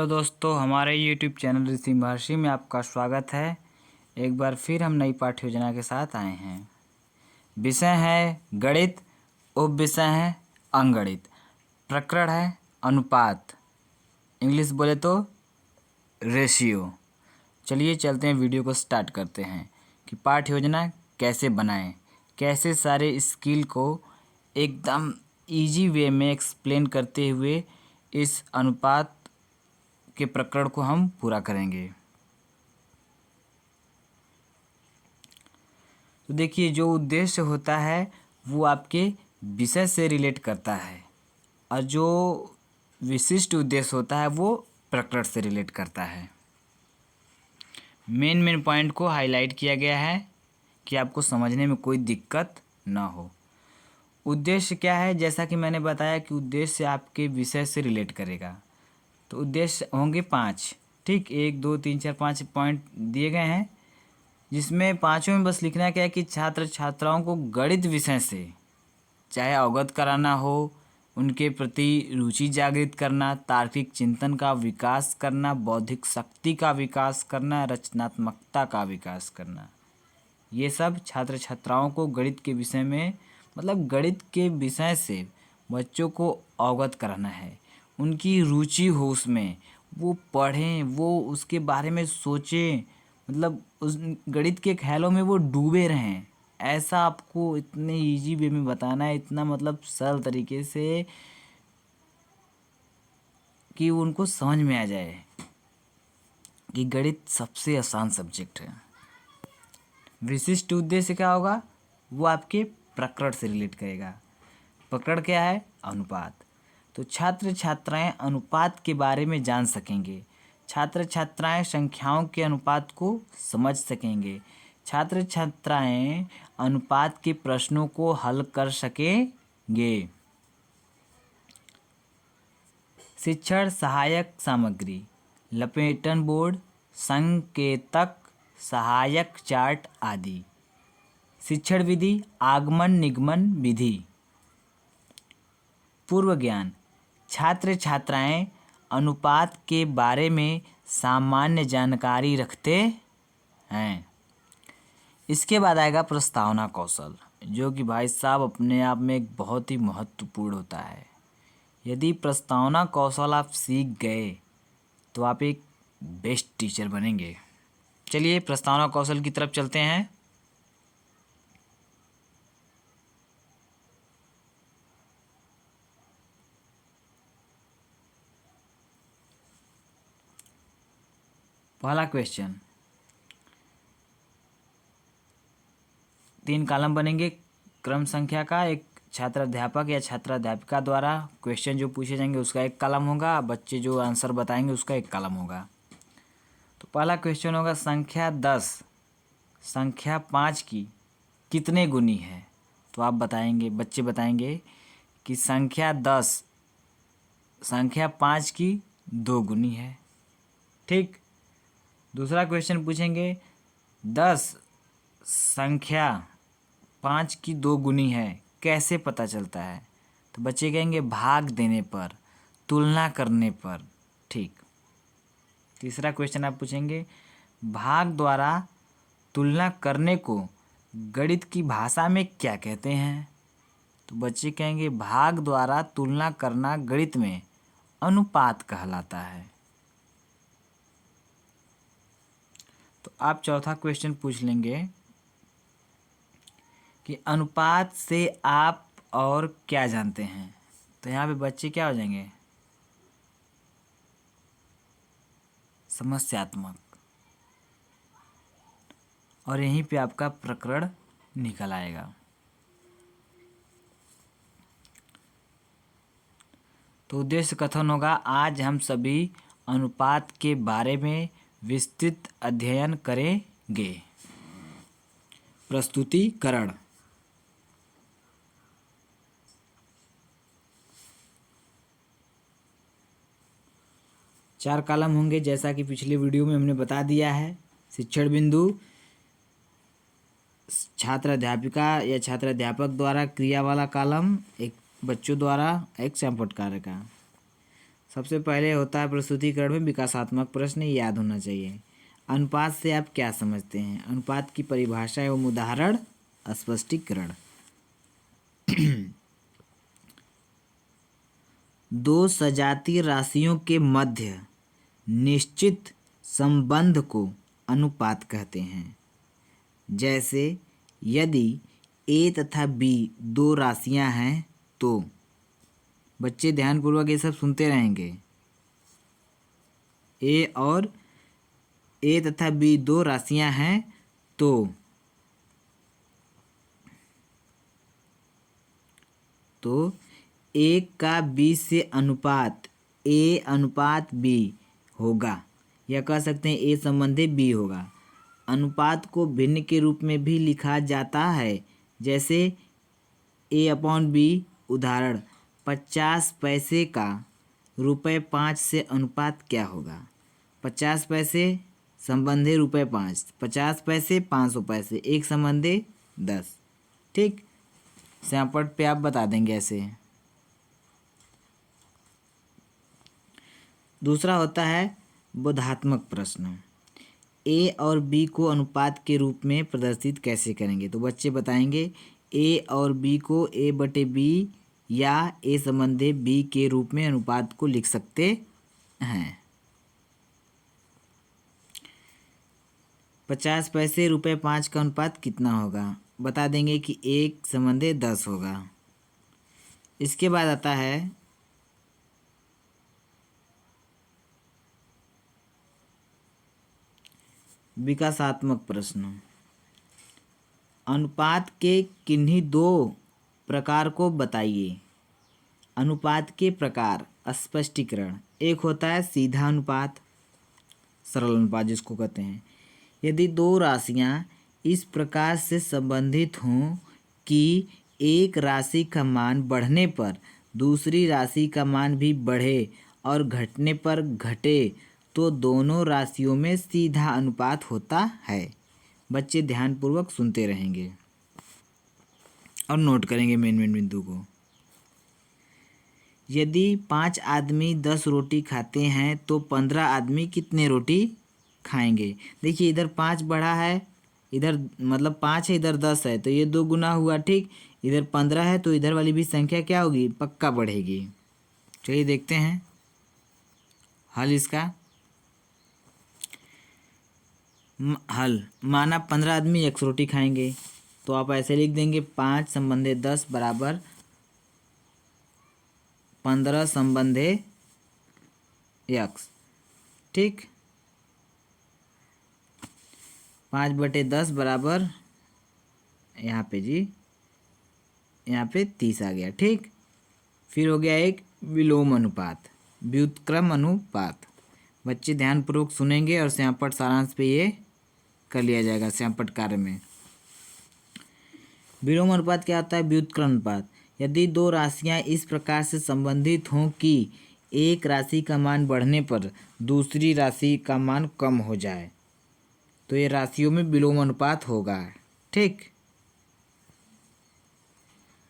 Hello दोस्तों, हमारे YouTube channel ऋषि महर्षि में आपका स्वागत है। एक बार फिर हम नई पाठ्य योजना के साथ आए हैं। विषय है गणित, उप विषय है अंगणित, प्रकरण है अनुपात, इंग्लिश बोले तो रेशियो। चलिए चलते हैं, वीडियो को स्टार्ट करते हैं कि पाठ्य योजना कैसे बनाएं, कैसे सारे स्किल को एकदम इजी वे में एक्सप्लेन करते हुए इस अनुपात के प्रकरण को हम पूरा करेंगे। तो देखिए, जो उद्देश्य होता है वो आपके विषय से रिलेट करता है और जो विशिष्ट उद्देश्य होता है वो प्रकरण से रिलेट करता है। मेन पॉइंट को हाईलाइट किया गया है कि आपको समझने में कोई दिक्कत ना हो। उद्देश्य क्या है, जैसा कि मैंने बताया कि उद्देश्य आपके विषय से रिलेट करेगा। तो उद्देश्य होंगे 5, ठीक, 1 2 3 4 5 पॉइंट दिए गए हैं, जिसमें पाँचों में बस लिखना क्या है कि छात्र छात्राओं को गणित विषय से चाहे अवगत कराना हो, उनके प्रति रुचि जागृत करना, तार्किक चिंतन का विकास करना, बौद्धिक शक्ति का विकास करना, रचनात्मकता का विकास करना, ये सब छात्र छात्राओं को गणित के विषय में, मतलब गणित के विषय से बच्चों को अवगत कराना है। उनकी रुचि हो उसमें, वो पढ़ें, वो उसके बारे में सोचें, मतलब उस गणित के ख्यालों में वो डूबे रहें। ऐसा आपको इतने इजी वे में बताना है, इतना मतलब सरल तरीके से कि उनको समझ में आ जाए कि गणित सबसे आसान सब्जेक्ट है। विशिष्ट उद्देश्य क्या होगा, वो आपके प्रकरण से रिलेट करेगा। प्रकरण क्या है, अनुपात। तो छात्र छात्राएं अनुपात के बारे में जान सकेंगे, छात्र छात्राएं संख्याओं के अनुपात को समझ सकेंगे, छात्र छात्राएं अनुपात के प्रश्नों को हल कर सकेंगे। शिक्षण सहायक सामग्री, लपेटन बोर्ड, संकेतक, सहायक चार्ट आदि। शिक्षण विधि, आगमन निगमन विधि। पूर्व ज्ञान, छात्र छात्राएं अनुपात के बारे में सामान्य जानकारी रखते हैं। इसके बाद आएगा प्रस्तावना कौशल, जो कि भाई साहब अपने आप में एक बहुत ही महत्वपूर्ण होता है। यदि प्रस्तावना कौशल आप सीख गए तो आप एक बेस्ट टीचर बनेंगे। चलिए प्रस्तावना कौशल की तरफ चलते हैं। पहला क्वेश्चन, 3 कॉलम बनेंगे क्रम संख्या का। एक छात्र अध्यापक या छात्र अध्यापिका द्वारा क्वेश्चन जो पूछे जाएंगे उसका एक कॉलम होगा, बच्चे जो आंसर बताएंगे उसका एक कॉलम होगा। तो पहला क्वेश्चन होगा, संख्या 10 संख्या 5 की कितने गुनी है। तो आप बताएंगे, बच्चे बताएंगे कि संख्या 10 संख्या 5 की 2 गुनी है, ठीक। दूसरा क्वेश्चन पूछेंगे, 10 संख्या 5 की 2 गुनी है, कैसे पता चलता है। तो बच्चे कहेंगे भाग देने पर, तुलना करने पर, ठीक। तीसरा क्वेश्चन आप पूछेंगे, भाग द्वारा तुलना करने को गणित की भाषा में क्या कहते हैं। तो बच्चे कहेंगे भाग द्वारा तुलना करना गणित में अनुपात कहलाता है। तो आप चौथा क्वेश्चन पूछ लेंगे कि अनुपात से आप और क्या जानते हैं। तो यहाँ पे बच्चे क्या हो जाएंगे, समस्यात्मक, और यहीं पे आपका प्रकरण निकल आएगा। तो उद्देश्य कथन होगा, आज हम सभी अनुपात के बारे में विस्तृत अध्ययन करेंगे। प्रस्तुतिकरण, चार कॉलम होंगे जैसा कि पिछले वीडियो में हमने बता दिया है। शिक्षण बिंदु, छात्र अध्यापिका या छात्र अध्यापक द्वारा क्रिया वाला कॉलम, एक बच्चों द्वारा एक संपुट कार्य का। सबसे पहले होता है प्रस्तुतिकरण में विकासात्मक प्रश्न, याद होना चाहिए। अनुपात से आप क्या समझते हैं? अनुपात की परिभाषा एवं उदाहरण, स्पष्टीकरण। दो सजातीय राशियों के मध्य निश्चित संबंध को अनुपात कहते हैं। जैसे यदि ए तथा बी दो राशियां हैं तो, बच्चे ध्यानपूर्वक ये सब सुनते रहेंगे। ए तथा बी दो राशियां हैं तो एक का बी से अनुपात ए अनुपात बी होगा, या कह सकते हैं ए संबंधी बी होगा। अनुपात को भिन्न के रूप में भी लिखा जाता है, जैसे ए अपॉन बी। उदाहरण, 50 पैसे का ₹5 से अनुपात क्या होगा? 50 पैसे संबंधी ₹5, 50 पैसे 500 पैसे, एक संबंधी 10। ठीक, सैंपट पे आप बता देंगे ऐसे। दूसरा होता है बोधात्मक प्रश्न। ए और बी को अनुपात के रूप में प्रदर्शित कैसे करेंगे? तो बच्चे बताएंगे ए और बी को ए बटे बी या ए संबंधी बी के रूप में अनुपात को लिख सकते हैं। 50 पैसे ₹5 का अनुपात कितना होगा? बता देंगे कि 1 संबंधी 10 होगा। इसके बाद आता है विकासात्मक प्रश्न। अनुपात के किन्हीं दो प्रकार को बताइए। अनुपात के प्रकार, स्पष्टीकरण। एक होता है सीधा अनुपात, सरल अनुपात जिसको कहते हैं। यदि दो राशियां इस प्रकार से संबंधित हों कि एक राशि का मान बढ़ने पर दूसरी राशि का मान भी बढ़े और घटने पर घटे, तो दोनों राशियों में सीधा अनुपात होता है। बच्चे ध्यानपूर्वक सुनते रहेंगे और नोट करेंगे मेन बिंदु को। यदि 5 आदमी 10 रोटी खाते हैं तो 15 आदमी कितने रोटी खाएंगे? देखिए, इधर 5 बढ़ा है, इधर मतलब 5 है, इधर 10 है, तो ये 2 गुना हुआ। ठीक, इधर 15 है तो इधर वाली भी संख्या क्या होगी? पक्का बढ़ेगी। चलिए देखते हैं हल इसका। हल, माना 15 आदमी 100 रोटी खाएंगे, तो आप ऐसे लिख देंगे 5 संबंधे 10 बराबर 15 संबंधे x। ठीक, 5/10 बराबर यहाँ पे जी, यहाँ पे 30 आ गया। ठीक, फिर हो गया एक विलोम अनुपात, व्युत्क्रम अनुपात। बच्चे ध्यानपूर्वक सुनेंगे और श्यामपट्ट सारांश पे ये कर लिया जाएगा श्यामपट्ट कार्य में। विलोम अनुपात क्या होता है? व्युत्क्रम अनुपात। यदि दो राशियां इस प्रकार से संबंधित हों कि एक राशि का मान बढ़ने पर दूसरी राशि का मान कम हो जाए, तो ये राशियों में विलोम अनुपात होगा। ठीक,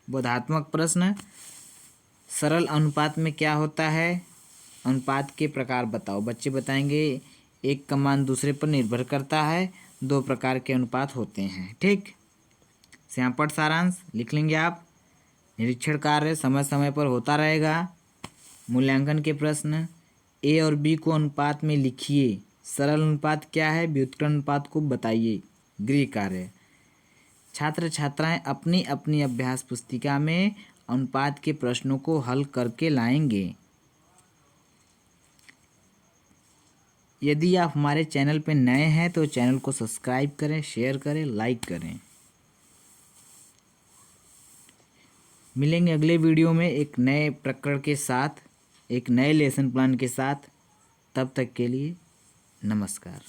बोधात्मक प्रश्न। सरल अनुपात में क्या होता है? अनुपात के प्रकार बताओ। बच्चे बताएंगे एक का मान दूसरे पर निर्भर करता है, 2 प्रकार के अनुपात होते हैं। ठीक, श्यामपट्ट सारांश लिख लेंगे आप। निरीक्षण कार्य समय समय पर होता रहेगा। मूल्यांकन के प्रश्न, ए और बी को अनुपात में लिखिए। सरल अनुपात क्या है? व्युत्क्रम अनुपात को बताइए। गृह कार्य, छात्र छात्राएं अपनी अपनी अभ्यास पुस्तिका में अनुपात के प्रश्नों को हल करके लाएंगे। यदि आप हमारे चैनल पर नए हैं तो चैनल को सब्सक्राइब करें, शेयर करें, लाइक करें। मिलेंगे अगले वीडियो में एक नए प्रकरण के साथ, एक नए लेसन प्लान के साथ। तब तक के लिए नमस्कार।